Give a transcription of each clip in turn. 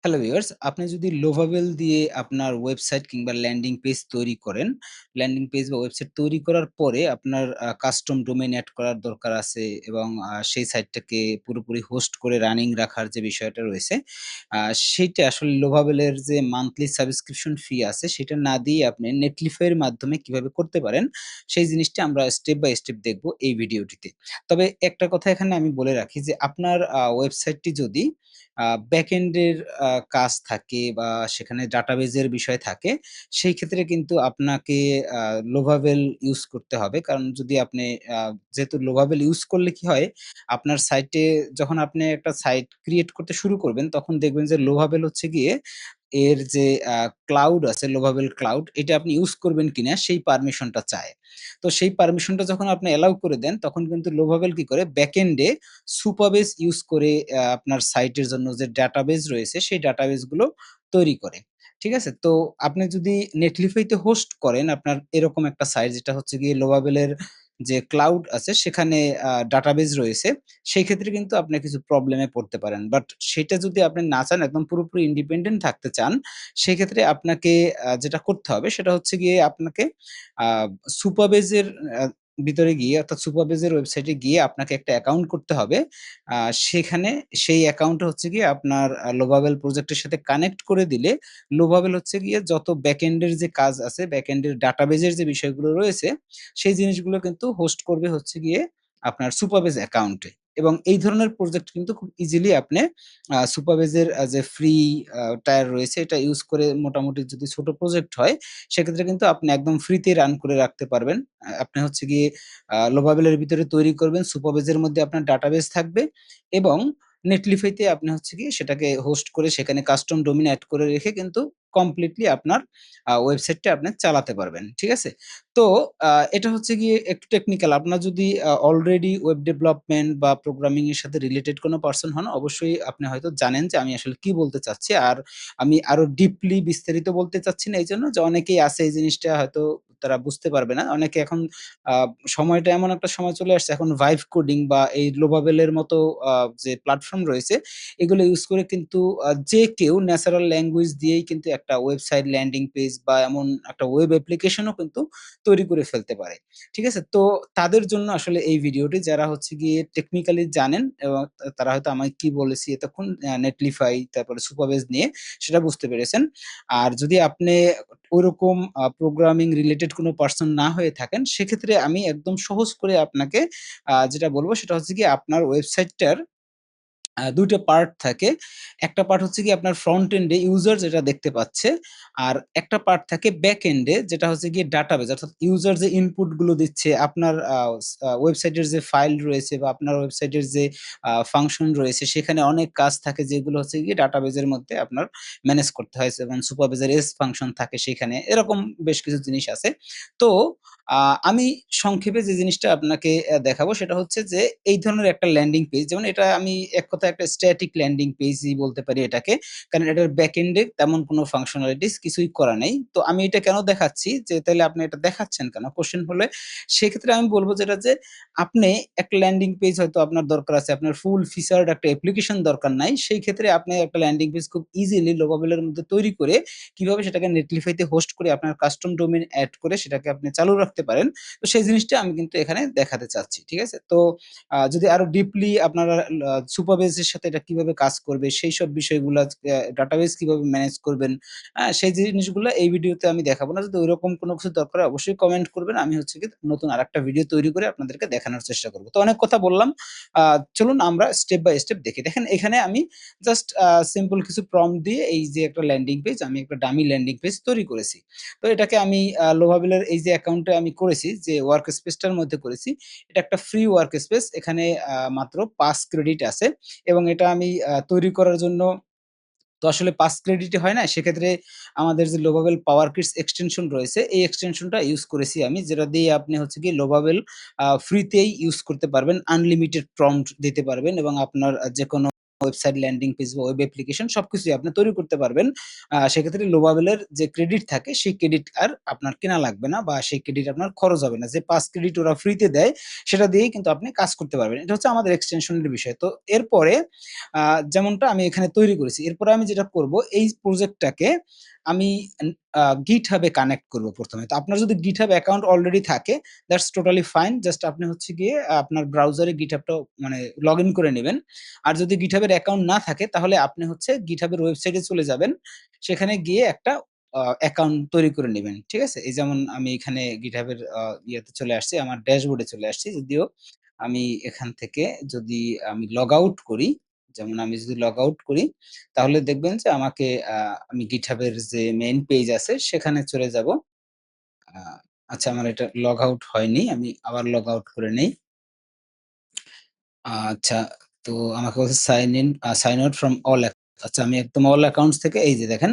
Hello viewers, আপনি যদি লোভাবেল দিয়ে আপনার ওয়েবসাইট কিংবা ল্যান্ডিং পেজ তৈরি করেন, ল্যান্ডিং পেজ বা ওয়েবসাইট তৈরি করার পরে আপনার কাস্টম ডোমেইন এড করার দরকার আছে এবং সেই সাইটটাকে পুরোপুরি হোস্ট করে রানিং রাখার যে বিষয়টা রয়েছে, আ সেইটা আসলে লোভাবেলের যে মান্থলি সাবস্ক্রিপশন ফি আছে সেটা না দিয়ে আপনি নেটলিফাই এর মাধ্যমে কিভাবে করতে পারেন, সেই জিনিসটা আমরা স্টেপ বাই স্টেপ দেখব এই ভিডিওটিতে। তবে একটা কথা এখানে আমি বলে রাখি যে আপনার ওয়েবসাইটটি যদি ব্যাকএন্ড এর কাজ থাকে বা সেখানে ডাটাবেজের বিষয় থাকে, সেই ক্ষেত্রে কিন্তু আপনাকে আ লোভাবেল ইউজ করতে হবে। কারণ যদি আপনি আ যেহেতু লোভাবেল ইউজ করলে কি হয়, আপনার সাইটে যখন আপনি একটা সাইট ক্রিয়েট করতে শুরু করবেন, তখন দেখবেন যে লোভাবেল হচ্ছে গিয়ে এর যে আ ক্লাউড আছে, লোভাবেল ক্লাউড, এটা আপনি ইউজ করবেন কিনা সেই পারমিশনটা চায়। তো সেই পারমিশনটা যখন আপনি অ্যালাউ করে দেন, তখন কিন্তু লোভাবেল কি করে ব্যাকএন্ডে সুপারবেস ইউজ করে আপনার সাইটের জন্য যে ডাটাবেজ রয়েছে, সেই ডাটাবেজ গুলো তৈরি করে। ঠিক আছে? তো আপনি যদি নেটলিফাই তে হোস্ট করেন আপনার এরকম একটা সাইট যেটা হচ্ছে গিয়ে লোভাবেলের যে ক্লাউড আছে সেখানে ডাটাবেজ রয়েছে, সেই ক্ষেত্রে কিন্তু আপনি কিছু প্রবলেমে পড়তে পারেন। বাট সেটা যদি আপনি না চান, একদম পুরোপুরি ইন্ডিপেন্ডেন্ট থাকতে চান, সেক্ষেত্রে আপনাকে যেটা করতে হবে সেটা হচ্ছে গিয়ে আপনাকে আ সুপারবেজের আ ভিতরে গিয়ে অর্থাৎ সুপারবেজের ওয়েবসাইটে গিয়ে আপনাকে একটা অ্যাকাউন্ট করতে হবে। আ সেখানে সেই অ্যাকাউন্টটা হচ্ছে গিয়ে আপনার লোভাবেল প্রজেক্টের সাথে কানেক্ট করে দিলে, লোভাবেল হচ্ছে গিয়ে যত ব্যাকএন্ড এর যে কাজ আছে, ব্যাকএন্ড এর ডাটাবেজের যে বিষয়গুলো রয়েছে, সেই জিনিসগুলো কিন্তু হোস্ট করবে হচ্ছে গিয়ে আপনার সুপারবেজ অ্যাকাউন্টে। এবং এই ধরনের প্রজেক্ট কিন্তু খুব ইজিলি আপনি সুপারবেজের যে ফ্রি টায়ার রয়েছে এটা ইউজ করে মোটামুটি যদি ছোট প্রজেক্ট হয়, সেক্ষেত্রে কিন্তু আপনি একদম ফ্রিতে রান করে রাখতে পারবেন। আপনি হচ্ছে গিয়ে লোভাবেলের ভিতরে তৈরি করবেন, সুপারবেজের মধ্যে আপনার ডাটাবেজ থাকবে এবং নেটলিফাইতে আপনি হচ্ছে গিয়ে সেটাকে হোস্ট করে সেখানে কাস্টম ডোমেইন এড করে রেখে কিন্তু কমপ্লিটলি আপনার ওয়েবসাইটটা আপনি চালাতে পারবেন। ঠিক আছে? তো আ এটা হচ্ছে গিয়ে একটু টেকনিক্যাল। আপনার যদি অলরেডি ওয়েব ডেভেলপমেন্ট বা প্রোগ্রামিং এর সাথে রিলেটেড কোনো পারসন হন, অবশ্যই আপনি হয়তো জানেন যে আমি আসলে কি বলতে চাচ্ছি। আর আমি আরো ডিপলি বিস্তারিত বলতে চাচ্ছি না এইজন্য যে অনেকেই আছে এই জিনিসটা হয়তো তারা বুঝতে পারবে না। অনেকে এখন আ সময়টা এমন একটা সময় চলে আসছে, এখন ভাইব কোডিং বা এই লোভাবেলের মতো আ যে প্ল্যাটফর্ম রয়েছে, এগুলো ইউজ করে কিন্তু যে কেউ ন্যাচারাল ল্যাঙ্গুয়েজ দিয়েই কিন্তু একটা ওয়েবসাইট ল্যান্ডিং পেজ বা এমন একটা ওয়েব অ্যাপ্লিকেশনও কিন্তু তৈরি করে ফেলতে পারে। ঠিক আছে? তো তাদের জন্য আসলে এই ভিডিওটি, যারা হচ্ছে গিয়ে টেকনিক্যালি জানেন এবং তারা হয়তো আমায় কি বলেছি এতক্ষণ নেটলিফাই তারপরে সুপারবেজ নিয়ে সেটা বুঝতে পেরেছেন। আর যদি আপনি ওইরকম প্রোগ্রামিং রিলেটেড কোনো পারসন না হয়ে থাকেন, সেক্ষেত্রে আমি একদম সহজ করে আপনাকে যেটা বলব সেটা হচ্ছে গিয়ে আপনার ওয়েবসাইটটার ২ টা পার্ট থাকে। একটা পার্ট হচ্ছে গিয়ে আপনার ফ্রন্ট এন্ড এ ইউজার যেটা দেখতে পাচ্ছে। আর একটা পার্ট থাকে ব্যাক এন্ড এ যেটা হচ্ছে গিয়ে ডাটাবেজ, অর্থাৎ ইউজার যে ইনপুট গুলো দিচ্ছে আপনার ওয়েবসাইটের যে ফাইল রয়েছে বা আপনার ওয়েবসাইটের যে ফাংশন রয়েছে, সেখানে অনেক কাজ থাকে যেগুলো হচ্ছে গিয়ে ডাটাবেজের মধ্যে আপনার ম্যানেজ করতে হয় এবং সুপারভাইজার এস ফাংশন থাকে সেখানে। এরকম বেশ কিছু জিনিস আছে। তো আ আমি সংক্ষেপে যে জিনিসটা আপনাকে দেখাবো সেটা হচ্ছে যে এই ধরনের একটা ল্যান্ডিং পেজ, যেমন এটা আমি এক কথায় একটা স্ট্যাটিক ল্যান্ডিং পেজই বলতে পারি এটাকে। কারণ এটার ব্যাকএন্ড এ তেমন কোনো ফাংশনালিটিস কিছুই করা নেই। তো আমি এটা কেন দেখাচ্ছি যে তাইলে আপনি এটা দেখাচ্ছেন কেন? কোয়েশ্চেন হলে সেক্ষেত্রে আমি বলব যেটা যে আপনি একটা ল্যান্ডিং পেজ হয়তো আপনার দরকার আছে। আপনার ফুল ফিচারড একটা অ্যাপ্লিকেশন দরকার নাই। সেই ক্ষেত্রে আপনি একটা ল্যান্ডিং পেজ খুব ইজিলি লোভাবেল এর মধ্যে তৈরি করে কিভাবে সেটাকে নেটলিফাই তে হোস্ট করে আপনার কাস্টম ডোমেইন এড করে সেটাকে আপনি চালু রাখতে পারেন। তো সেই জিনিসটা আমি কিন্তু এখানে দেখাতে চাচ্ছি। ঠিক আছে? তো যদি আরো ডিপলি আপনারা সুপারবেজ এর সাথে এটা কিভাবে কাজ করবে, সেইসব বিষয়গুলা ডাটাবেজ কিভাবে ম্যানেজ করবেন, সেই জিনিসগুলা এই ভিডিওতে আমি দেখাবো না। যদি ঐরকম কোনো কিছু দরকার হয় অবশ্যই কমেন্ট করবেন। আমি হচ্ছে গিয়ে নতুন আরেকটা ভিডিও তৈরি করে আপনাদেরকে দেখানোর চেষ্টা করব। তো অনেক কথা বললাম। আ চলুন আমরা স্টেপ বাই স্টেপ দেখি। দেখেন এখানে আমি জাস্ট সিম্পল কিছু প্রম্পট দিয়ে এই যে একটা ল্যান্ডিং পেজ, আমি একটা ডামি ল্যান্ডিং পেজ তৈরি করেছি। তো এটাকে আমি লোভাবেলের এই যে অ্যাকাউন্টে আমি করেছি, যে ওয়ার্ক স্পেসটার মধ্যে করেছি, এটা একটা ফ্রি ওয়ার্ক স্পেস। এখানে মাত্র ৫ ক্রেডিট আছে এবং এটা আমি তৈরি করার জন্য তো আসলে ৫ ক্রেডিটে হয় না। সেক্ষেত্রে আমাদের যে লোভাবেল পাওয়ার কিটস এক্সটেনশন রয়েছে, এই এক্সটেনশনটা ইউজ করেছি আমি। যেটা দিয়ে আপনি হচ্ছে গিয়ে লোভাবেল ফ্রিতেই ইউজ করতে পারবেন। আনলিমিটেড প্রম্পট দিতে পারবেন এবং আপনার যেকোনো ওয়েবসাইট, ল্যান্ডিং পেজ বা ওয়েব অ্যাপ্লিকেশন সবকিছুই আপনি তৈরি করতে পারবেন। সেক্ষেত্রে লোভাবেলের যে ক্রেডিট থাকে সেই ক্রেডিট আর আপনার কেনা লাগবে না বা সেই ক্রেডিট আপনার খরচ হবে না। যে ৫ ক্রেডিট ওরা ফ্রিতে দেয় সেটা দিয়েই কিন্তু আপনি কাজ করতে পারবেন। এটা হচ্ছে আমাদের এক্সটেনশনের বিষয়। তো এরপরে আ যেমনটা আমি এখানে তৈরি করেছি। এরপরে আমি যেটা করব এই প্রজেক্টটাকে আমি এন GitHub এ কানেক্ট করব ১ম এ। তো আপনার যদি GitHub অ্যাকাউন্ট অলরেডি থাকে দ্যাটস টোটালি ফাইন। জাস্ট আপনি হচ্ছে গিয়ে আপনার ব্রাউজারে GitHub টা মানে লগইন করে নিবেন। আর যদি GitHub এর অ্যাকাউন্ট না থাকে তাহলে আপনি হচ্ছে GitHub এর ওয়েবসাইটে চলে যাবেন। সেখানে গিয়ে একটা অ্যাকাউন্ট তৈরি করে নিবেন। ঠিক আছে? এই যেমন আমি এখানে GitHub এর ইয়েতে চলে আসছি, আমার ড্যাশবোর্ডে চলে আসছি। যদিও আমি এখান থেকে যদি আমি লগ আউট করি, যেমন আমি যদি লগ আউট করি তাহলে দেখবেন যে আমাকে আ আমি GitHub এর যে মেইন পেজ আছে সেখানে চলে যাবো। আ আচ্ছা আমার এটা লগ আউট হয়নি। আমি আবার লগ আউট করে নেই। আচ্ছা, তো আমাকে বলছে সাইন আউট ফ্রম অল আচ্ছা আমি একদম অল অ্যাকাউন্টস থেকে এই যে দেখেন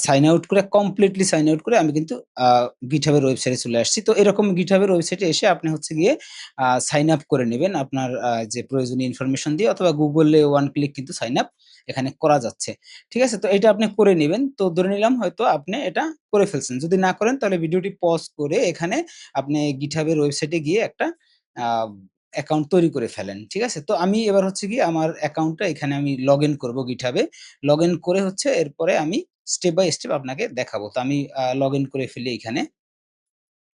সাইন আউট করে কমপ্লিটলি সাইন আউট করে আমি কিন্তু আ GitHub এর ওয়েবসাইটে চলে আসছি। তো এরকম GitHub এর ওয়েবসাইটে এসে আপনি হচ্ছে গিয়ে সাইন আপ করে নিবেন আপনার যে প্রয়োজনীয় ইনফরমেশন দিয়ে অথবা Google এ ওয়ান ক্লিক কিন্তু সাইন আপ এখানে করা যাচ্ছে। ঠিক আছে? তো এটা আপনি করে নিবেন। তো ধরে নিলাম হয়তো আপনি এটা করে ফেলছেন। যদি না করেন তাহলে ভিডিওটি পজ করে এখানে আপনি GitHub এর ওয়েবসাইটে গিয়ে একটা আ অ্যাকাউন্ট তৈরি করে ফেলেন। ঠিক আছে? তো আমি এবার হচ্ছে গিয়ে আমার অ্যাকাউন্টটা এখানে আমি লগইন করব GitHub এ। লগইন করে হচ্ছে এরপরে আমি স্টেপ বাই স্টেপ আপনাকে দেখাবো। তো আমি লগইন করে ফেলি এইখানে।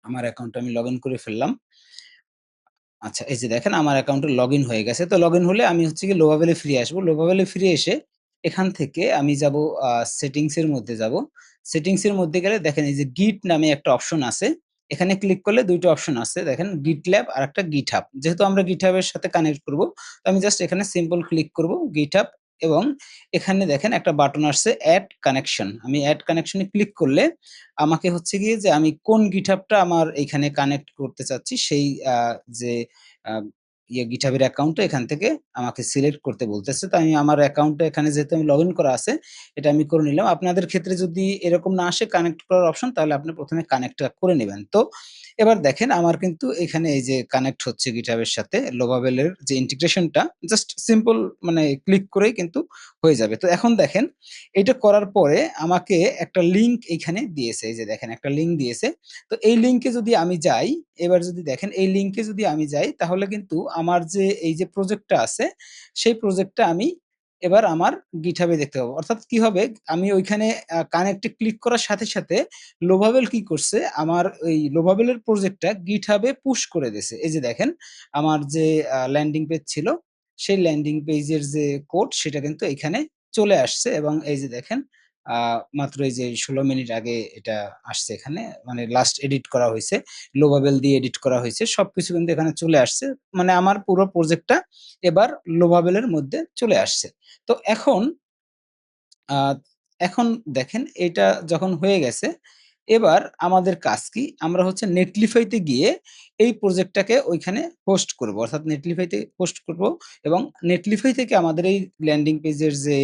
আমার অ্যাকাউন্টটা আমি লগইন করে ফেললাম। আচ্ছা, এই যে দেখেন আমার অ্যাকাউন্টে লগইন হয়ে গেছে। তো লগইন হলে আমি হচ্ছে গিয়ে লোভাবেলে ফিরে আসবো। লোভাবেলে ফিরে এসে এখান থেকে আমি যাবো সেটিংস এর মধ্যে যাবো। সেটিংস এর মধ্যে গেলে দেখেন এই যে গিট নামে একটা অপশন আছে। এখানে ক্লিক করলে ২ টা অপশন আছে। দেখেন GitLab আরেকটা GitHub। যেহেতু আমরা GitHub এর সাথে কানেক্ট করব, তো আমি জাস্ট এখানে সিম্পল ক্লিক করব GitHub এবং এখানে দেখেন একটা বাটন আসছে এড কানেকশন। আমি এড কানেকশন এ ক্লিক করলে আমাকে হচ্ছে গিয়ে যে আমি কোন GitHub টা আমার এইখানে কানেক্ট করতে চাচ্ছি সেই যে আ GitHub এর অ্যাকাউন্টটা এখান থেকে আমাকে সিলেক্ট করতে বলতেছে। তো আমি আমার অ্যাকাউন্টটা এখানে যেহেতু আমি লগইন করা আছে, এটা আমি করে নিলাম। আপনাদের ক্ষেত্রে যদি এরকম না আসে কানেক্ট করার অপশন তাহলে আপনি ১ম এ কানেক্টটা করে নিবেন। তো এবার দেখেন আমার কিন্তু এখানে এই যে কানেক্ট হচ্ছে GitHub এর সাথে Lovable এর যে ইন্টিগ্রেশনটা জাস্ট সিম্পল মানে ক্লিক করেই কিন্তু হয়ে যাবে। তো এখন দেখেন এইটা করার পরে আমাকে একটা লিঙ্ক এইখানে দিয়েছে। এই যে দেখেন একটা লিঙ্ক দিয়েছে। তো এই লিঙ্কে যদি আমি যাই, এবার যদি দেখেন এই লিঙ্কে যদি আমি যাই তাহলে কিন্তু আমার যে এই যে প্রজেক্টটা আছে, সেই প্রজেক্টটা আমি এবার আমার GitHub এ দেখতে পাবো। অর্থাৎ কি হবে আমি ওইখানে কানেক্ট এ ক্লিক করার সাথে, সাথে Lovable কি করছে আমার ওই Lovable এর প্রজেক্টটা GitHub এ পুশ করে দিছে। এই যে দেখেন আমার যে ল্যান্ডিং পেজ ছিল, সেই ল্যান্ডিং পেজের যে কোড সেটা কিন্তু এখানে চলে আসছে এবং এই যে দেখেন আ মাত্র এই যে ১৬ মিনিট আগে এটা আসছে এখানে। মানে লাস্ট এডিট করা হইছে। Lovable দিয়ে এডিট করা হইছে। সবকিছু কিন্তু এখানে চলে আসছে। মানে আমার পুরো প্রজেক্টটা এবার Lovable এর মধ্যে চলে আসছে। তো আ এখন দেখেন এটা যখন হয়ে গেছে, এবার আমাদের কাজ কি? আমরা হচ্ছে Netlify তে গিয়ে এই প্রজেক্টটাকে ঐখানে হোস্ট করব। অর্থাৎ Netlify তে হোস্ট করব এবং Netlify থেকে আমাদের এই ল্যান্ডিং পেজের যে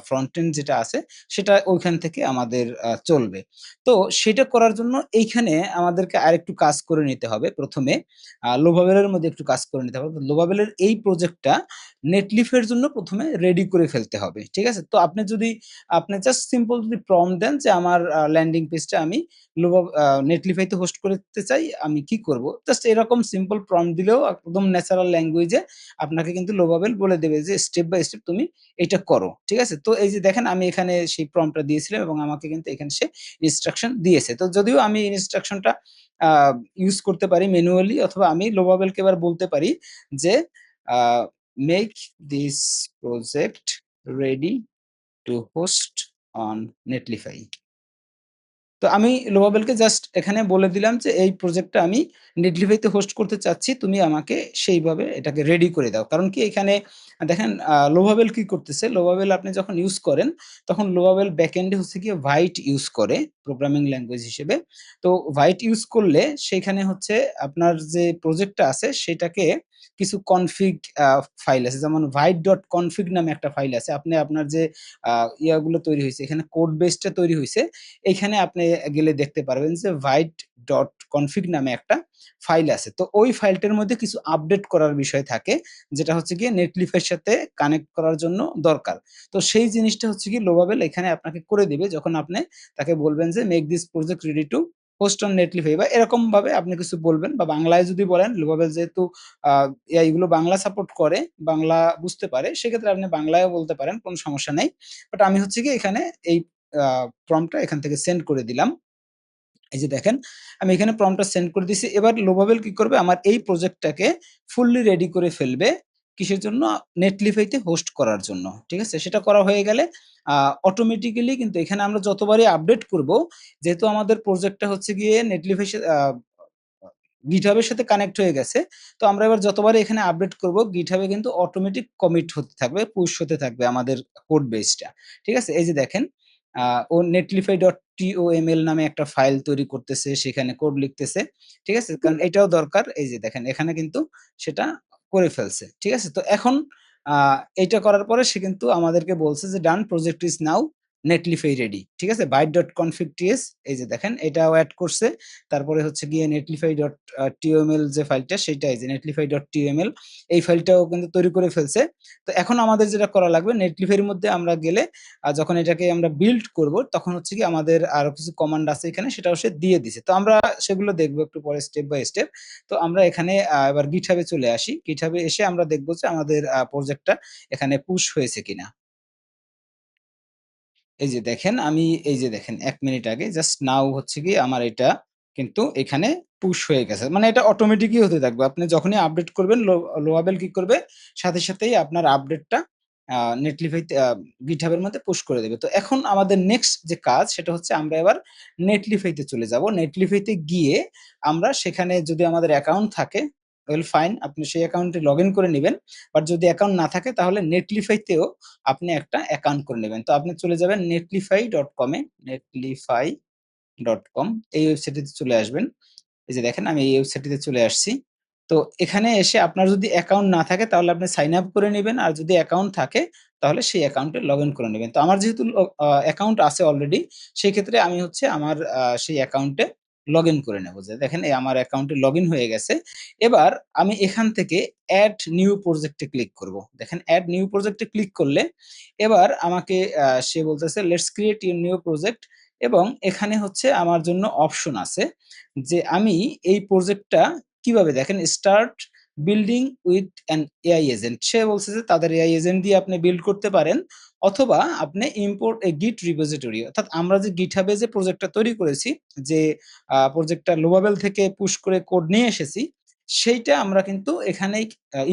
ফ্রন্ট এন্ড যেটা আছে, সেটা ঐখান থেকে আমাদের চলবে। তো সেটা করার জন্য এইখানে আমাদেরকে আরেকটু কাজ করে নিতে হবে। ১ম এ Lovable এর মধ্যে একটু কাজ করে নিতে হবে। Lovable এর এই প্রজেক্টটা Netlify এর জন্য ১ম এ রেডি করে ফেলতে হবে। ঠিক আছে? তো আপনি জাস্ট সিম্পল যদি প্রম্পট দেন যে আমার ল্যান্ডিং পেজটা আমি Netlify তে হোস্ট করতে চাই, আমি কি করব? জাস্ট এরকম সিম্পল প্রম্পট দিলেও একদম ন্যাচারাল ল্যাঙ্গুয়েজ এ আপনাকে কিন্তু Lovable বলে দেবে যে স্টেপ বাই স্টেপ তুমি এটা করো। ঠিক আছে? তো এই যে দেখেন আমি এখানে সেই প্রম্পটটা দিয়েছিলাম এবং আমাকে কিন্তু এখানে সে ইনস্ট্রাকশন দিয়েছে। তো যদিও আমি ইনস্ট্রাকশনটা আ ইউস করতে পারি ম্যানুয়ালি অথবা আমি Lovable কে এবার বলতে পারি যে a make this project ready to host on Netlify। তো আমি Lovable কে জাস্ট এখানে বলে দিলাম যে, "এই প্রজেক্টটা আমি Netlify তে হোস্ট করতে চাচ্ছি। তুমি আমাকে সেইভাবে এটাকে রেডি করে দাও।" কারণ কি এখানে দেখেন Lovable কি করতেছে, Lovable আপনি যখন ইউজ করেন, তখন Lovable ব্যাকএন্ড এ হচ্ছে গিয়ে Vite ইউজ করে প্রোগ্রামিং ল্যাঙ্গুয়েজ হিসেবে। তো Vite ইউজ করলে সেইখানে হচ্ছে আপনার যে প্রজেক্টটা আছে সেটাকে কিছু কনফিগ ফাইল আছে। যেমন void.config নামে একটা ফাইল আছে। আপনি আপনার যে আ ইয়াগুলো তৈরি হইছে, এখানে কোড বেসটা তৈরি হইছে। এইখানে আপনি গেলে দেখতে পারবেন যে void.config নামে একটা ফাইল আছে। তো ওই ফাইলটার মধ্যে কিছু আপডেট করার বিষয় থাকে, যেটা হচ্ছে গিয়ে নেটলিফ এর সাথে কানেক্ট করার জন্য দরকার। তো সেই জিনিসটা হচ্ছে গিয়ে লোবাবেল এখানে আপনাকে করে দিবে যখন আপনি তাকে বলবেন যে make this project ready to host on Netlify, বা এরকম ভাবে আপনি কিছু বলবেন, বা বাংলায় যদি বলেন, লোবাবেল যেহেতু এগুলো বাংলা সাপোর্ট করে, বাংলা বুঝতে পারে, সেক্ষেত্রে আপনি বাংলায়ও বলতে পারেন, কোনো সমস্যা নাই। বাট আমি হচ্ছে গিয়ে এখানে এই প্রম্পটটা এখান থেকে সেন্ড করে দিলাম। এই যে দেখেন, আমি এখানে প্রম্পটটা সেন্ড করে দিছি। এবার লোবাবেল কি করবে? আমার এই প্রজেক্টটাকে ফুললি রেডি করে ফেলবে। কিসের জন্য? নেটলিফাইতে হোস্ট করার জন্য। ঠিক আছে? সেটা করা হয়ে গেলে আ অটোমেটিক্যালি কিন্তু এখানে আমরা যতবারই আপডেট করব, যেহেতু আমাদের প্রজেক্টটা হচ্ছে গিয়ে নেটলিফাই GitHub এর সাথে কানেক্ট হয়ে গেছে। তো আমরা এবার যতবারই এখানে আপডেট করব, GitHub এ কিন্তু অটোমেটিক কমিট হতে থাকবে, পুশ হতে থাকবে আমাদের কোড বেসটা। ঠিক আছে? এই যে দেখেন, আ ও netlify.toml নামে একটা ফাইল তৈরি করতেছে, সেখানে কোড লিখতেছে। ঠিক আছে? কারণ এটাও দরকার। এই যে দেখেন, এখানে কিন্তু সেটা করে ফেলছে। ঠিক আছে? তো এখন আ এইটা করার পরে সে কিন্তু আমাদেরকে বলছে যে ডান, প্রজেক্ট ইস নাও নেটলিফাই রেডি। ঠিক আছে? byte.config.ts, এই যে দেখেন, এটাও এড করছে। তারপরে হচ্ছে গিয়ে netlify.tml যে ফাইলটা, সেটা এই যে netlify.tml, এই ফাইলটাও কিন্তু তৈরি করে ফেলছে। তো এখন আমাদের যেটা করা লাগবে, netlify এর মধ্যে আমরা গেলে যখন এটাকে আমরা বিল্ড করব, তখন হচ্ছে কি আমাদের আরো কিছু কমান্ড আছে এখানে, সেটাও সে দিয়ে দিছে। তো আমরা সেগুলো দেখব একটু পরে স্টেপ বাই স্টেপ। তো আমরা এখানে এবার GitHub এ চলে আসি। GitHub এ এসে আমরা দেখব যে আমাদের প্রজেক্টটা এখানে পুশ হয়েছে কিনা। এই যে দেখেন, আমি এই যে দেখেন ১ মিনিট আগে জাস্ট নাও হচ্ছে গিয়ে আমার এটা কিন্তু এখানে পুশ হয়ে গেছে। মানে এটা অটোমেটিকই হতে থাকবে। আপনি যখনই আপডেট করবেন, লোয়াবেল কি করবে? সাথে সাথেই আপনার আপডেটটা নেটলিফাই তে GitHub এর মধ্যে পুশ করে দেবে। তো এখন আমাদের নেক্সট যে কাজ, সেটা হচ্ছে আমরা এবার নেটলিফাই তে চলে যাব। নেটলিফাই তে গিয়ে আমরা সেখানে যদি আমাদের অ্যাকাউন্ট থাকে, ওয়েল ফাইন, আপনি সেই অ্যাকাউন্টে লগইন করে নিবেন। বাট যদি অ্যাকাউন্ট না থাকে, তাহলে নেটলিফাই তেও আপনি একটা অ্যাকাউন্ট করে নেবেন। তো আপনি চলে যাবেন netlify.com এ, netlify.com, এই ওয়েবসাইটটিতে চলে আসবেন। এই যে দেখেন, আমি এই ওয়েবসাইটটিতে চলে আসছি। তো এখানে এসে আপনার যদি অ্যাকাউন্ট না থাকে, তাহলে আপনি সাইন আপ করে নিবেন। আর যদি অ্যাকাউন্ট থাকে, তাহলে সেই অ্যাকাউন্টে লগইন করে নিবেন। তো আমার যেহেতু অ্যাকাউন্ট আছে অলরেডি, সেক্ষেত্রে আমি হচ্ছে আমার সেই অ্যাকাউন্টে লগইন করে নেব। যে দেখেন, এই আমার অ্যাকাউন্টে লগইন হয়ে গেছে। এবার আমি এখান থেকে এড নিউ প্রজেক্ট এ ক্লিক করব। দেখেন, এড নিউ প্রজেক্ট এ ক্লিক করলে এবার আমাকে সে বলতেছে let's create your new project, এবং এখানে হচ্ছে আমার জন্য অপশন আছে যে আমি এই প্রজেক্টটা কিভাবে, দেখেন, start building with an AI agent. সে বলছে যে তাদের এআই এজেন্ট দিয়ে আপনি বিল্ড করতে পারেন, অথবা আপনি ইম্পোর্ট এ গিট রিপোজিটরি, অর্থাৎ আমরা যে GitHub এ যে প্রজেক্টটা তৈরি করেছি, যে প্রজেক্টটা লোবাবেল থেকে পুশ করে কোড নিয়ে এসেছি, সেইটা আমরা কিন্তু এখানেই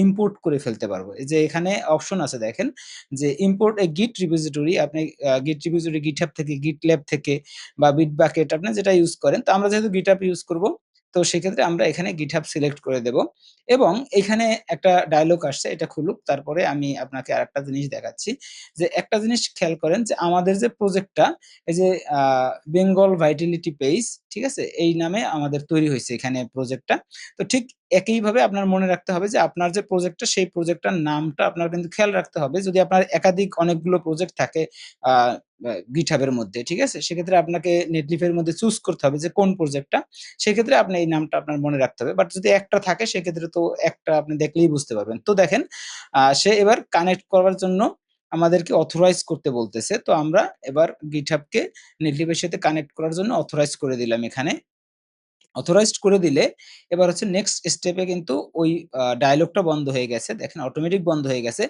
ইম্পোর্ট করে ফেলতে পারবো। এই যে এখানে অপশন আছে দেখেন, যে ইম্পোর্ট এ গিট রিপোজিটরি, আপনি গিট রিপোজিটরি GitHub থেকে, GitLab থেকে, বা Bitbucket, আপনি যেটা ইউজ করেন। তো আমরা যেহেতু GitHub ইউজ করব, তো সেক্ষেত্রে আমরা এখানে GitHub সিলেক্ট করে দেব, এবং এখানে একটা ডায়ালগ আসছে, এটা খুলুক। তারপরে আমি আপনাকে আরেকটা জিনিস দেখাচ্ছি, যে একটা জিনিস খেয়াল করেন, যে আমাদের যে প্রজেক্টটা, এই যে আ বেঙ্গল ভাইটালিটি পেজ, ঠিক আছে? এই নামে আমাদের তৈরি হইছে এখানে প্রজেক্টটা। তো ঠিক একইভাবে আপনার মনে রাখতে হবে যে আপনার যে প্রজেক্টটা, সেই প্রজেক্টটার নামটা আপনার কিন্তু খেয়াল রাখতে হবে। যদি আপনার একাধিক অনেকগুলো প্রজেক্ট থাকে আ GitHub এর মধ্যে, ঠিক আছে? সেক্ষেত্রে আপনাকে নেটলিফ এর মধ্যে চুজ করতে হবে যে কোন প্রজেক্টটা। সেক্ষেত্রে আপনি এই নামটা আপনার মনে রাখতে হবে। বাট যদি একটা থাকে, সেক্ষেত্রে তো একটা আপনি দেখলেই বুঝতে পারবেন। তো দেখেন, সে এবার কানেক্ট করার জন্য আমাদেরকে অথরাইজ করতে বলতেছে। তো আমরা এবার GitHub কে নেটলিফ এর সাথে কানেক্ট করার জন্য অথরাইজ করে দিলাম এখানে। অথরাইজড করে দিলে এবার হচ্ছে নেক্সট স্টেপে কিন্তু ওই ডায়ালগটা বন্ধ হয়ে গেছে। দেখেন, অটোমেটিক বন্ধ হয়ে গেছে।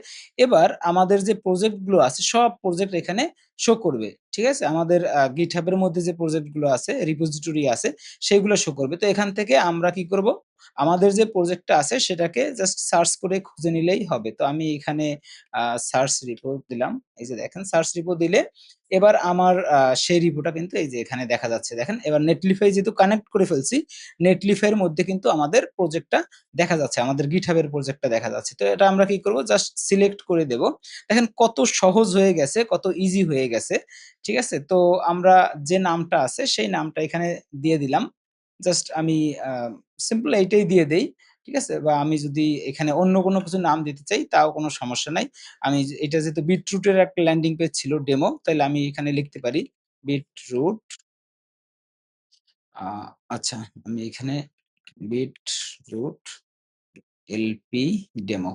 এবার আমাদের যে প্রজেক্ট গুলো আছে, সব প্রজেক্ট এখানে শো করবে। ঠিক আছে? আমাদের GitHub এর মধ্যে যে প্রজেক্ট গুলো আছে, রিপোজিটরি আছে, সেগুলো শো করবে। তো এখান থেকে আমরা কি করব? আমাদের যে প্রজেক্টটা আছে, সেটাকে জাস্ট সার্চ করে খুঁজে নিলেই হবে। তো আমি এখানে সার্চ রিপো দিলাম। এই যে দেখেন, সার্চ রিপো দিলে এবার আমার সেই রিপোটা কিন্তু এই যে এখানে দেখা যাচ্ছে। দেখেন, এবার নেটলিফাই যেহেতু কানেক্ট করে ফেলছি, নেটলিফাই এর মধ্যে কিন্তু আমাদের প্রজেক্টটা দেখা যাচ্ছে। আমাদের GitHub এর প্রজেক্টটা দেখা যাচ্ছে। তো এটা আমরা কি করব? জাস্ট সিলেক্ট করে দেব। দেখেন কত সহজ হয়ে গেছে, কত ইজি হয়ে গেছে। ঠিক আছে? তো আমরা যে নামটা আছে, সেই নামটা এখানে দিয়ে দিলাম। জাস্ট আমি আ সিম্পল এইটাই দিয়ে দেই। ঠিক আছে? বা আমি যদি এখানে অন্য কোনো কিছু নাম দিতে চাই তাও কোনো সমস্যা নাই। আমি এটা যেহেতু বিটরুটের একটা ল্যান্ডিং পেজ ছিল ডেমো, তাইলে আমি এখানে লিখতে পারি বিটরুট আ আচ্ছা আমি এখানে বিটরুট এলপি ডেমো।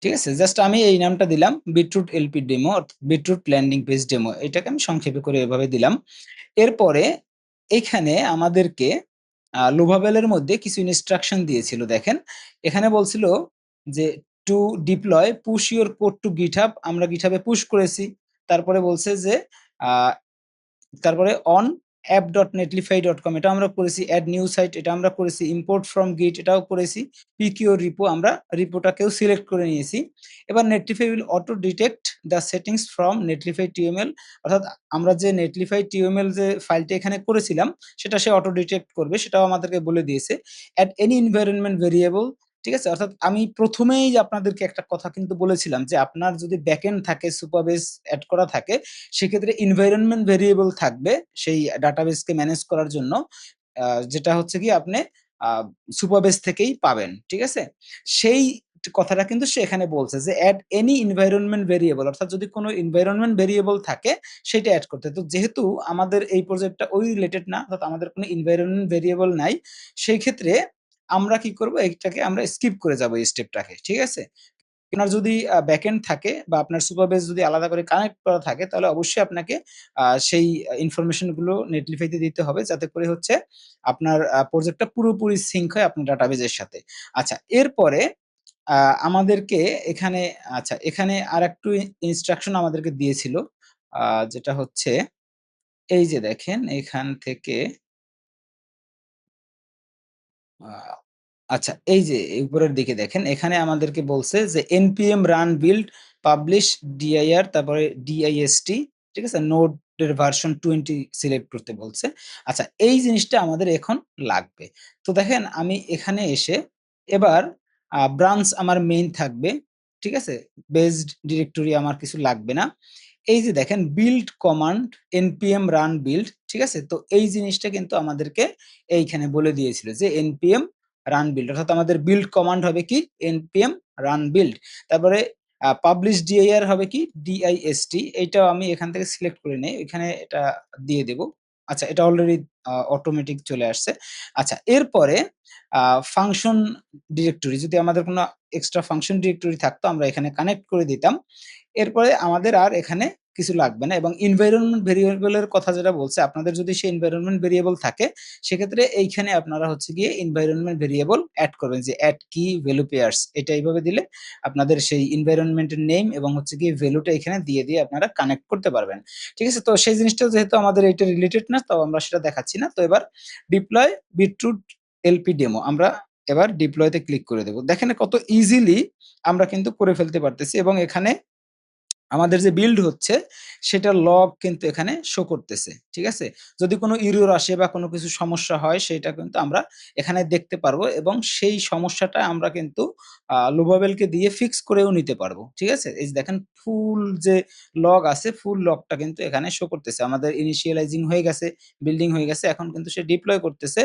ঠিক আছে? জাস্ট আমি এই নামটা দিলাম বিটরুট এলপি ডেমো অর্থাৎ বিটরুট ল্যান্ডিং পেজ ডেমো। এটাকে আমি সংক্ষেপে করে এভাবে দিলাম। এরপরে এখানে আমাদেরকে লোভাবেলের মধ্যে কিছু ইনস্ট্রাকশন দিয়েছিল দেখেন। এখানে বলছিল যে to deploy push your code to GitHub আমরা GitHub এ পুশ করেছি। তারপরে বলছে যে আ তারপরে on app.netlify.com এটাও আমরা করেছি। add new site এটা আমরা করেছি। import from git এটাও করেছি। pick your repo আমরা রিপোটাকেও সিলেক্ট করে নিয়েছি। এবার netlify will auto detect the settings from netlify TML অর্থাৎ আমরা যে netlify TML যে ফাইলটা এখানে করেছিলাম সেটা সে অটো ডিটেক্ট করবে সেটাও আমাদেরকে বলে দিয়েছে। add any environment variable ঠিক আছে? অর্থাৎ আমি ১ম এই আপনাদেরকে একটা কথা কিন্তু বলেছিলাম যে আপনার যদি ব্যাকএন্ড থাকে সুপারবেস এড করা থাকে সেক্ষেত্রে এনভায়রনমেন্ট ভেরিয়েবল থাকবে সেই ডাটাবেসকে ম্যানেজ করার জন্য যেটা হচ্ছে গিয়ে আপনি আ সুপারবেস থেকেই পাবেন। ঠিক আছে? সেই কথাটা কিন্তু সে এখানে বলছে যে এড এনি এনভায়রনমেন্ট ভেরিয়েবল অর্থাৎ যদি কোনো এনভায়রনমেন্ট ভেরিয়েবল থাকে সেটা এড করতে। তো যেহেতু আমাদের এই প্রজেক্টটা ওই রিলেটেড না অর্থাৎ আমাদের কোনো এনভায়রনমেন্ট ভেরিয়েবল নাই, সেই ক্ষেত্রে আমরা কি করব এইটাকে আমরা স্কিপ করে যাবো এই স্টেপটাকে। ঠিক আছে? আপনার যদি ব্যাকএন্ড থাকে বা আপনার সুপারবেস যদি আলাদা করে কানেক্ট করা থাকে তাহলে অবশ্যই আপনাকে সেই ইনফরমেশন গুলো নেটলিফাই তে দিতে হবে যাতে করে হচ্ছে আপনার প্রজেক্টটা পুরোপুরি সিঙ্ক হয় আপনার ডাটাবেজের সাথে। আচ্ছা এরপরে আ আমাদেরকে এখানে আচ্ছা এখানে আরেকটু ইনস্ট্রাকশন আমাদেরকে দিয়েছিল। আ যেটা হচ্ছে এই যে দেখেন এখান থেকে আ আচ্ছা এই যে উপরের দিকে দেখেন এখানে আমাদেরকে বলছে যে npm run build publish dir তারপরে dist ঠিক আছে? নোড এর ভার্সন 20 সিলেক্ট করতে বলছে। আচ্ছা এই জিনিসটা আমাদের এখন লাগবে। তো দেখেন আমি এখানে এসে এবার ব্রাঞ্চ আমার মেইন থাকবে। ঠিক আছে? বেসড ডিরেক্টরি আমার কিছু লাগবে না। এই যে দেখেন build command npm run build ঠিক আছে? তো এই জিনিসটা কিন্তু আমাদেরকে এইখানে বলে দিয়েছিল যে npm রান বিল্ড অর্থাৎ আমাদের বিল্ড কমান্ড হবে কি npm রান বিল্ড তারপরে পাবলিশ dir হবে কি dist এইটাও আমি এখান থেকে সিলেক্ট করে নেই এখানে এটা দিয়ে দেব। আচ্ছা এটা অলরেডি অটোমেটিক চলে আসছে। আচ্ছা এরপরে ফাংশন ডিরেক্টরি যদি আমাদের কোনো এক্সট্রা ফাংশন ডিরেক্টরি থাকতো আমরা এখানে কানেক্ট করে দিতাম। এরপরে আমাদের আর এখানে কিছু লাগবে না এবং এনভায়রনমেন্ট ভেরিয়েবল এর কথা যেটা বলছে আপনাদের যদি সেই এনভায়রনমেন্ট ভেরিয়েবল থাকে সেক্ষেত্রে এইখানে আপনারা হচ্ছে গিয়ে এনভায়রনমেন্ট ভেরিয়েবল এড করবেন যে এড কি ভ্যালু পেয়ার্স এটা এইভাবে দিলে আপনাদের সেই এনভায়রনমেন্ট এর নেম এবং হচ্ছে গিয়ে ভ্যালুটা এখানে দিয়ে আপনারা কানেক্ট করতে পারবেন। ঠিক আছে? তো সেই জিনিসটা যেহেতু আমাদের এটা রিলেটেড না তো আমরা সেটা দেখাচ্ছি না। তো এবার ডিপ্লয় বিটরুট এলপি ডেমো আমরা এবার ডিপ্লয় তে ক্লিক করে দেব। দেখেন কত ইজিলি আমরা কিন্তু করে ফেলতে পারতেছি এবং এখানে আমাদের যে বিল্ড হচ্ছে সেটার লগ কিন্তু এখানে শো করতেছে। ঠিক আছে? যদি কোনো এরর আসে বা কোনো কিছু সমস্যা হয় সেটা কিন্তু আমরা এখানে দেখতে পারবো এবং সেই সমস্যাটা আমরা কিন্তু লুভাবেলকে দিয়ে ফিক্স করেও নিতে পারবো। ঠিক আছে? এই যে দেখেন ফুল যে লগ আছে ফুল লগটা কিন্তু এখানে শো করতেছে। আমাদের ইনিশিয়ালাইজিং হয়ে গেছে, বিল্ডিং হয়ে গেছে। এখন কিন্তু সে ডিপ্লয় করতেছে।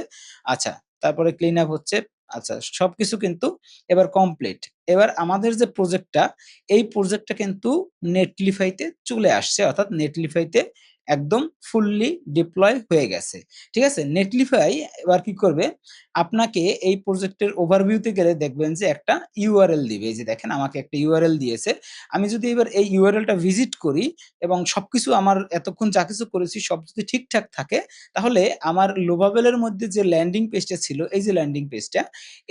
আচ্ছা, তারপরে ক্লিন আপ হচ্ছে। আচ্ছা, সবকিছু কিন্তু এবার কমপ্লিট। এবার আমাদের যে প্রজেক্টটা এই প্রজেক্টটা কিন্তু নেটলিফাইতে চলে আসছে অর্থাৎ নেটলিফাইতে একদম ফুললি ডিপ্লয় হয়ে গেছে। ঠিক আছে? নেটলিফাই এবার কি করবে? আপনাকে এই প্রজেক্টের ওভারভিউতে গেলে দেখবেন যে একটা ইউআরএল দিবে। এই যে দেখেন আমাকে একটা ইউআরএল দিয়েছে। আমি যদি এবার এই ইউআরএলটা ভিজিট করি এবং সবকিছু আমার এতক্ষণ যা কিছু করেছি সব যদি ঠিকঠাক থাকে, তাহলে আমার লোভাবেলের মধ্যে যে ল্যান্ডিং পেজটা ছিল, এই যে ল্যান্ডিং পেজটা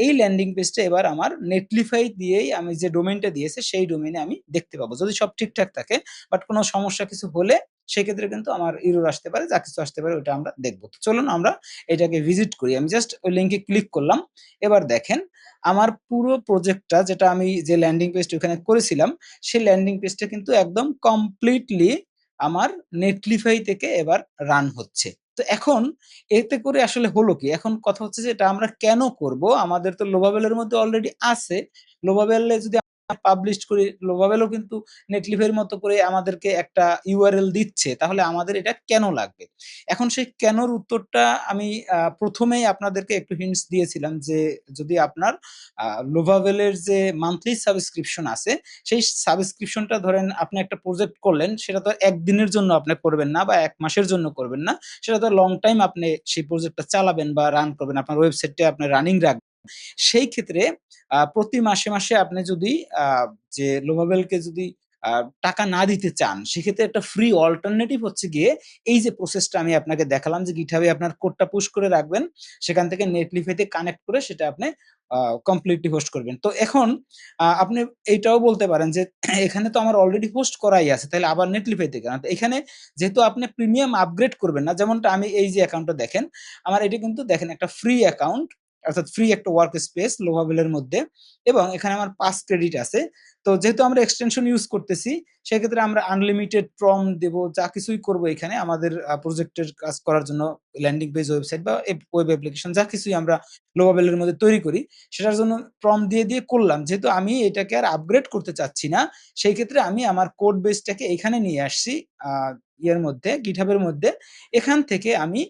এই ল্যান্ডিং পেজটা এবার আমার নেটলিফাই দিয়েই আমি যে ডোমেইনটা দিয়েছে সেই ডোমেইনে আমি দেখতে পাবো। যদি সব ঠিকঠাক থাকে বাট কোনো সমস্যা কিছু হলে সেক্ষেত্রে কিন্তু আমার এরর আসতে পারে, যা কিছু আসতে পারে ওইটা আমরা দেখব। তো চলুন আমরা এটাকে ভিজিট করি। আমি জাস্ট ওই লিংকে ক্লিক করলাম। এবার দেখেন আমার পুরো প্রজেক্টটা যেটা আমি যে ল্যান্ডিং পেজটা ওখানে করেছিলাম, সেই ল্যান্ডিং পেজটা কিন্তু একদম কমপ্লিটলি আমার নেটলিফাই থেকে এবার রান হচ্ছে। তো এখন এতে করে আসলে হলো কি? এখন কথা হচ্ছে যে এটা আমরা কেন করব? আমাদের তো লোভাবেলের মধ্যে অলরেডি আছে। লোভাবেলে যদি পাবলিশ করি, লোভাবেলও কিন্তু নেটলিফের মতো করে আমাদেরকে একটা ইউআরএল দিচ্ছে, তাহলে আমাদের এটা কেন লাগবে? এখন সেই কেনর উত্তরটা আমি প্রথমেই আপনাদেরকে একটু হিন্টস দিয়েছিলাম যে যদি আপনার লোভাভেলের যে মান্থলি সাবস্ক্রিপশন আছে, সেই সাবস্ক্রিপশনটা ধরেন আপনি একটা প্রজেক্ট করলেন, সেটা তো একদিনের জন্য আপনি করবেন না বা ১ মাসের জন্য করবেন না। সেটা তো লং টাইম আপনি সেই প্রজেক্টটা চালাবেন বা রান করবেন। আপনার ওয়েবসাইটটা আপনি রানিং রাখবেন। সেই ক্ষেত্রে প্রতি মাসে, মাসে আপনি যদি আ যে লোভাবেলকে যদি আ টাকা না দিতে চান, সেক্ষেত্রে একটা ফ্রি অল্টারনেটিভ হচ্ছে গিয়ে এই যে প্রসেসটা আমি আপনাকে দেখালাম যে GitHub এ আপনার কোডটা পুশ করে রাখবেন। সেখান থেকে নেটলিফে তে কানেক্ট করে সেটা আপনি আ কমপ্লিটলি হোস্ট করবেন। তো এখন আপনি এইটাও বলতে পারেন যে এখানে তো আমার অলরেডি হোস্ট করাই আছে। তাইলে আবার নেটলিফাই তে কেন? তো এখানে যেহেতু আপনি প্রিমিয়াম আপগ্রেড করবেন না, যেমনটা আমি এই যে অ্যাকাউন্টটা দেখেন, আমার এটা কিন্তু দেখেন একটা ফ্রি অ্যাকাউন্ট, অর্থাৎ ফ্রি একটা ওয়ার্ক স্পেস লোভাবেলের মধ্যে, এবং এখানে আমার ৫ ক্রেডিট আছে। তো যেহেতু আমরা এক্সটেনশন ইউজ করতেছি, সেক্ষেত্রে আমরা আনলিমিটেড প্রম্পট দেব, যা কিছুই করব এখানে আমাদের প্রজেক্টের কাজ করার জন্য, ল্যান্ডিং পেজ, ওয়েবসাইট বা ওয়েব অ্যাপ্লিকেশন যা কিছুই আমরা লোভাবেলের মধ্যে তৈরি করি, সেটার জন্য প্রম্পট দিয়ে করলাম। যেহেতু আমি এটাকে আর আপগ্রেড করতে চাচ্ছি না, সেই ক্ষেত্রে আমি আমার কোড বেসটাকে এখানে নিয়ে আসছি আ ইয়ের মধ্যে, GitHub এর মধ্যে। এখান থেকে আমি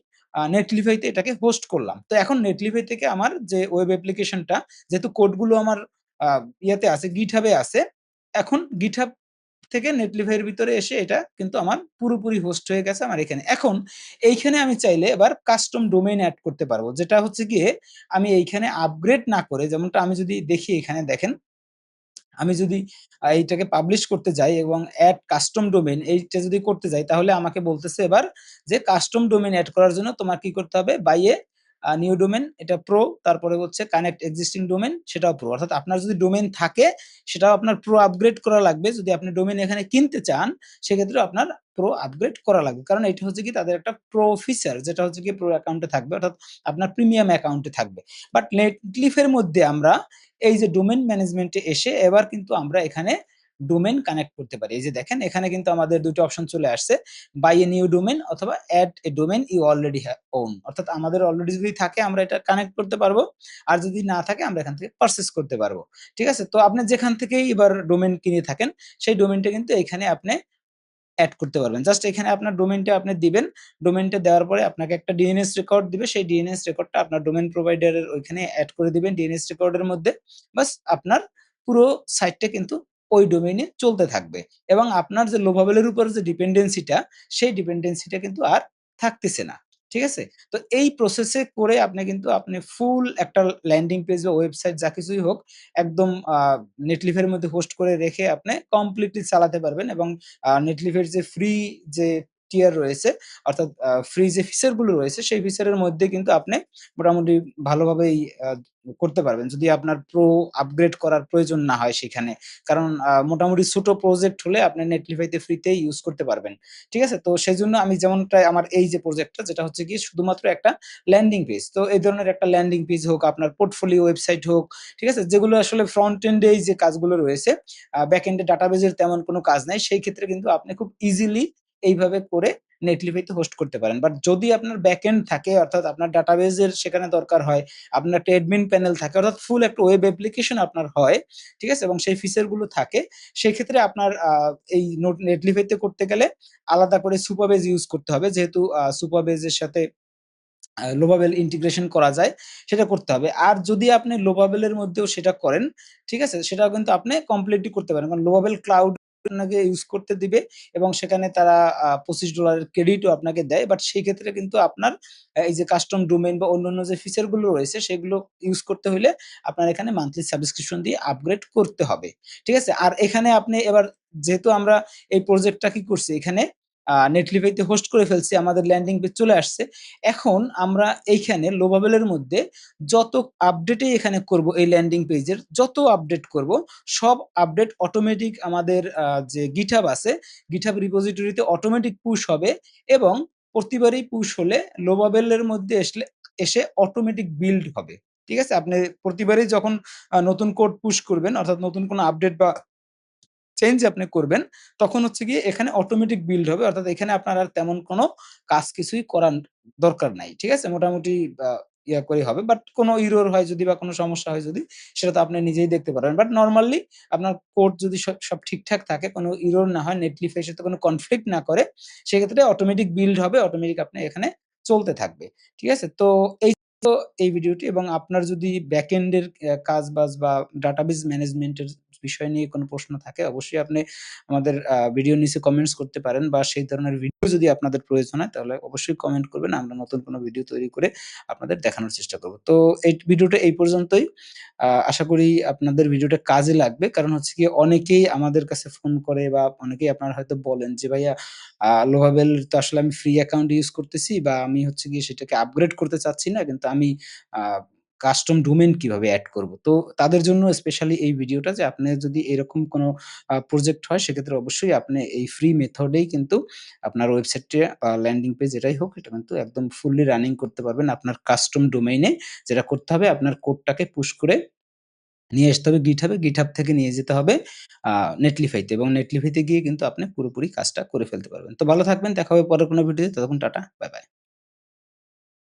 নেটলিফাই তে এটাকে হোস্ট করলাম। তো এখন নেটলিফাই থেকে আমার যে ওয়েব অ্যাপ্লিকেশনটা, যেহেতু কোডগুলো আমার আ ইয়েতে আছে, GitHub এ আছে। এখন GitHub থেকে নেটলিফাই এর ভিতরে এসে এটা কিন্তু আমার পুরোপুরি হোস্ট হয়ে গেছে আমার এখানে। এখন এইখানে আমি চাইলে এবার কাস্টম ডোমেইন এড করতে পারবো। যেটা হচ্ছে গিয়ে আমি এইখানে আপগ্রেড না করে, যেমনটা আমি যদি দেখি এখানে দেখেন, আমি যদি এইটাকে পাবলিশ করতে যাই এবং এড কাস্টম ডোমেইন এইটা যদি করতে যাই, তাহলে আমাকে বলতেছে এবার যে কাস্টম ডোমেইন এড করার জন্য তোমার কি করতে হবে? বাই এ নিউ ডোমেইন, এটা প্রো, তারপরে হচ্ছে কানেক্ট এক্সিস্টিং ডোমেইন, সেটাও প্রো। অর্থাৎ আপনার যদি ডোমেইন থাকে, সেটাও আপনার প্রো আপগ্রেড করা লাগবে। যদি আপনি ডোমেইন এখানে কিনতে চান, সেক্ষেত্রেও আপনার প্রো আপগ্রেড করা লাগবে। কারণ এটা হচ্ছে কি তাদের একটা প্রো ফিচার, যেটা হচ্ছে গিয়ে প্রো অ্যাকাউন্টে থাকবে, অর্থাৎ আপনার প্রিমিয়াম অ্যাকাউন্টে থাকবে। বাট নেটলিফ এর মধ্যে আমরা এই যে ডোমেইন ম্যানেজমেন্টে এসে এবার কিন্তু আমরা এখানে ডোমেইন কানেক্ট করতে পারি। এই যে দেখেন, এখানে কিন্তু আমাদের ২ টা অপশন চলে আসছে। বাই এ নিউ ডোমেইন অথবা add a domain you already own. অর্থাৎ আমাদের অলরেডি যদি থাকে আমরা এটা কানেক্ট করতে পারবো। আর যদি না থাকে আমরা এখান থেকে পারচেজ করতে পারবো। ঠিক আছে? তো আপনি যেখান থেকেই এবার ডোমেইন কিনে থাকেন, সেই ডোমেইনটা কিন্তু এখানে আপনি এড করতে পারবেন। জাস্ট এখানে আপনার ডোমেইনটা আপনি দিবেন। ডোমেইনটা দেওয়ার পরে আপনাকে একটা ডিএনএস রেকর্ড দিবে। সেই ডিএনএস রেকর্ডটা আপনার ডোমেইন প্রোভাইডারের ওইখানে এড করে দিবেন ডিএনএস রেকর্ডের মধ্যে। বাস আপনার পুরো সাইটটা কিন্তু ওই ডোমেইনে চলতে থাকবে। এবং আপনার যে লোভাবেলের উপর যে ডিপেন্ডেন্সিটা, সেই ডিপেন্ডেন্সিটা কিন্তু আর থাকতেছে না। ঠিক আছে? তো এই প্রসেসে করে আপনি ফুল একটা ল্যান্ডিং পেজ বা ওয়েবসাইট যা কিছুই হোক, একদম নেটলিফের মধ্যে হোস্ট করে রেখে আপনি কমপ্লিটলি চালাতে পারবেন। এবং নেটলিফের যে ফ্রি যে টিয়ার রয়েছে, অর্থাৎ ফ্রি যে ফিচার গুলো রয়েছে, সেই ফিচারের মধ্যে কিন্তু আপনি মোটামুটি ভালোভাবেই আ করতে পারবেন। যদি আপনার প্রো আপগ্রেড করার প্রয়োজন না হয় সেখানে। কারণ মোটামুটি ছোট প্রজেক্ট হলে আপনি নেটলিফাইতে ফ্রিতেই ইউজ করতে পারবেন। ঠিক আছে? তো সেজন্য আমি যেমনটা আমার এই যে প্রজেক্টটা, যেটা হচ্ছে গিয়ে শুধুমাত্র একটা ল্যান্ডিং পেজ। তো এই ধরনের একটা ল্যান্ডিং পেজ হোক, আপনার পোর্টফোলিও ওয়েবসাইট হোক, ঠিক আছে? যেগুলো আসলে ফ্রন্ট এন্ড এই যে কাজগুলো রয়েছে, ব্যাক এন্ডে ডাটাবেজের তেমন কোনো কাজ নাই। সেই ক্ষেত্রে কিন্তু আপনি খুব ইজিলি এইভাবে করে নেটলিফাইতে হোস্ট করতে পারেন। বাট যদি আপনার ব্যাক এন্ড থাকে, অর্থাৎ আপনার ডাটাবেজের সেখানে দরকার হয়, আপনার একটা অ্যাডমিন প্যানেল থাকে, অর্থাৎ ফুল একটা ওয়েব অ্যাপ্লিকেশন আপনার হয়, ঠিক আছে? এবং সেই ফিচার গুলো থাকে, সেক্ষেত্রে আপনার এই নেটলিফাইতে করতে গেলে আলাদা করে সুপারবেজ ইউজ করতে হবে। যেহেতু সুপারবেজের সাথে লোভাবেল ইন্টিগ্রেশন করা যায়, সেটা করতে হবে। আর যদি আপনি লোভাবেলের মধ্যেও সেটা করেন, ঠিক আছে? সেটাও কিন্তু আপনি কমপ্লিটলি করতে পারেন। কারণ লোভাবেল ক্লাউড আপনাকে ইউজ করতে দিবে এবং সেখানে তারা $25 এর ক্রেডিটও আপনাকে দেয়। বাট সেই ক্ষেত্রে কিন্তু আপনার এই যে কাস্টম ডোমেইন বা অন্যান্য যে ফিচার গুলো রয়েছে, সেগুলো ইউজ করতে হইলে আপনার এখানে মান্থলি সাবস্ক্রিপশন দিয়ে আপগ্রেড করতে হবে। ঠিক আছে? আর এখানে আপনি এবার, যেহেতু আমরা এই প্রজেক্টটা কি করছি, এখানে নেটলিফাইতে হোস্ট করে ফেলছি, আমাদের ল্যান্ডিং পেজ চলে আসছে। এখন আমরা এইখানে লোভাবেলের মধ্যে যত আপডেটই এখানে করব, এই ল্যান্ডিং পেজের যত আপডেট করব, সব আপডেট অটোমেটিক আমাদের যে GitHub আছে, GitHub রিপোজিটরিতে অটোমেটিক পুশ হবে। এবং প্রতিবারই পুশ হলে লোভাবেলের মধ্যে এসে অটোমেটিক বিল্ড হবে। ঠিক আছে? আপনি প্রতিবারই যখন নতুন কোড পুশ করবেন, অর্থাৎ নতুন কোনো আপডেট বা চেঞ্জ আপনি করবেন, তখন হচ্ছে গিয়ে এখানে অটোমেটিক বিল্ড হবে। অর্থাৎ এখানে আপনার আর তেমন কোনো কাজ কিছুই করার দরকার নাই। ঠিক আছে? মোটামুটি আ ইয়া করে হবে। বাট কোনো এরর হয় যদি বা কোনো সমস্যা হয় যদি, সেটা তো আপনি নিজেই দেখতে পারবেন। বাট নরমালি আপনার কোড যদি সব ঠিকঠাক থাকে, কোনো এরর না হয়, নেটলিফাই এর সাথে কোনো কনফ্লিক্ট না করে, সেক্ষেত্রে অটোমেটিক বিল্ড হবে, অটোমেটিক আপনার এখানে চলতে থাকবে। ঠিক আছে? তো এই তো এই ভিডিওটি, এবং আপনার যদি ব্যাকএন্ড এর কাজ-বাজ বা ডাটাবেস ম্যানেজমেন্ট এর বিষয় নিয়ে কোনো প্রশ্ন থাকে, অবশ্যই আপনি আমাদের ভিডিওর নিচে কমেন্টস করতে পারেন, বা সেই ধরনের ভিডিও যদি আপনাদের প্রয়োজন হয়, তাহলে অবশ্যই কমেন্ট করবেন। আমরা নতুন কোনো ভিডিও তৈরি করে আপনাদের দেখানোর চেষ্টা করব। তো এই ভিডিওটা এই পর্যন্তই। আশা করি আপনাদের ভিডিওটা কাজে লাগবে। কারণ হচ্ছে গিয়ে অনেকেই আমাদের কাছে ফোন করে, বা অনেকেই আপনারা হয়তো বলেন যে, "ভাইয়া লোহাবেল তো আসলে আমি ফ্রি অ্যাকাউন্ট ইউজ করতেছি, বা আমি হচ্ছে গিয়ে সেটাকে আপগ্রেড করতে চাচ্ছি না। কিন্তু আমি আ কাস্টম ডোমেইন কিভাবে এড করব?" তো তাদের জন্য স্পেশালি এই ভিডিওটা, যে আপনার যদি এরকম কোনো প্রজেক্ট হয়, সেক্ষেত্রে অবশ্যই আপনি এই ফ্রি মেথডেই কিন্তু আপনার ওয়েবসাইটে বা ল্যান্ডিং পেজ যেটাই হোক, এটা কিন্তু একদম ফুললি রানিং করতে পারবেন আপনার কাস্টম ডোমেইনে। যেটা করতে হবে, আপনার কোডটাকে পুশ করে নিয়ে আসতে হবে GitHub এ। GitHub থেকে নিয়ে যেতে হবে আ Netlify তে, এবং Netlify তে গিয়ে কিন্তু আপনি পুরোপুরি কাজটা করে ফেলতে পারবেন। তো ভালো থাকবেন। দেখা হবে পরের কোনো ভিডিওতে। ততক্ষণ টাটা। By, by.